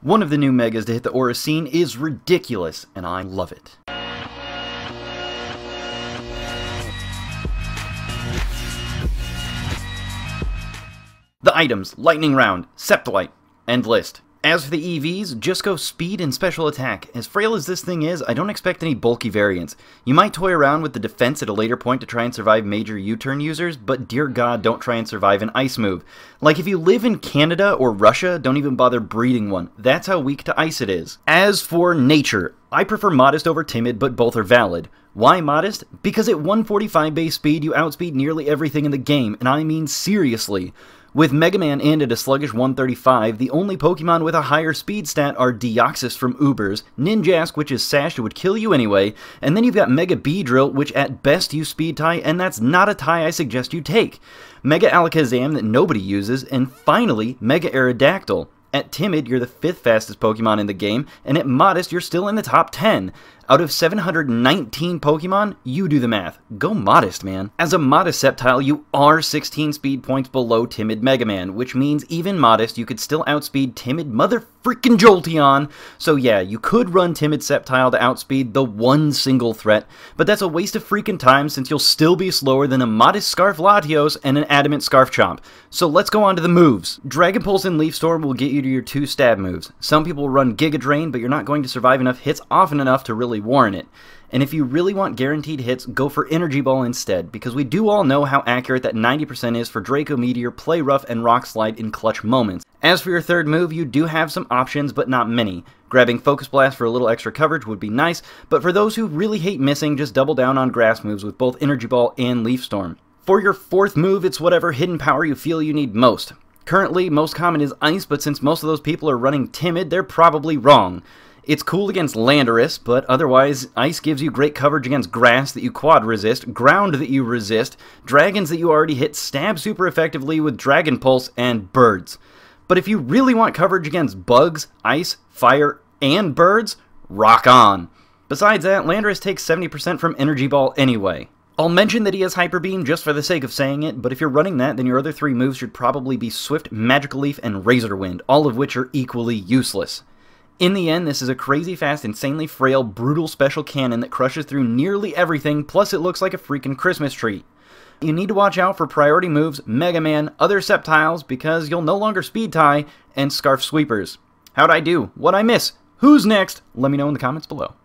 One of the new megas to hit the aura scene is ridiculous, and I love it. The items: Lightning Round, Sceptile, and List. As for the EVs, just go speed and special attack. As frail as this thing is, I don't expect any bulky variants. You might toy around with the defense at a later point to try and survive major U-turn users, but dear god, don't try and survive an ice move. Like if you live in Canada or Russia, don't even bother breeding one. That's how weak to ice it is. As for nature, I prefer Modest over Timid, but both are valid. Why Modest? Because at 145 base speed, you outspeed nearly everything in the game, and I mean seriously. With Mega Man and at a sluggish 135, the only Pokemon with a higher speed stat are Deoxys from Ubers, Ninjask, which is Sash, would kill you anyway, and then you've got Mega Beedrill, which at best use Speed tie, and that's not a tie I suggest you take. Mega Alakazam that nobody uses, and finally, Mega Aerodactyl. At Timid, you're the 5th fastest Pokemon in the game, and at Modest, you're still in the top 10. Out of 719 Pokemon, you do the math. Go Modest, man. As a Modest Sceptile, you are 16 speed points below Timid Mega Man, which means even Modest, you could still outspeed Timid mother-freaking Jolteon. So yeah, you could run Timid Sceptile to outspeed the one single threat, but that's a waste of freaking time since you'll still be slower than a Modest Scarf Latios and an Adamant Scarf Chomp. So let's go on to the moves. Dragon Pulse and Leaf Storm will get you to your 2 stab moves. Some people will run Giga Drain, but you're not going to survive enough hits often enough to really warrant it. And if you really want guaranteed hits, go for Energy Ball instead, because we do all know how accurate that 90% is for Draco Meteor, Play Rough, and Rock Slide in clutch moments. As for your third move, you do have some options, but not many. Grabbing Focus Blast for a little extra coverage would be nice, but for those who really hate missing, just double down on grass moves with both Energy Ball and Leaf Storm. For your fourth move, it's whatever hidden power you feel you need most. Currently, most common is Ice, but since most of those people are running Timid, they're probably wrong. It's cool against Landorus, but otherwise, Ice gives you great coverage against Grass that you quad resist, Ground that you resist, Dragons that you already hit stab super effectively with Dragon Pulse, and Birds. But if you really want coverage against Bugs, Ice, Fire, and Birds, rock on. Besides that, Landorus takes 70% from Energy Ball anyway. I'll mention that he has Hyper Beam just for the sake of saying it, but if you're running that, then your other 3 moves should probably be Swift, Magical Leaf, and Razor Wind, all of which are equally useless. In the end, this is a crazy fast, insanely frail, brutal special cannon that crushes through nearly everything, plus it looks like a freaking Christmas tree. You need to watch out for priority moves, Mega Man, other Sceptiles, because you'll no longer Speed tie, and Scarf Sweepers. How'd I do? What'd I miss? Who's next? Let me know in the comments below.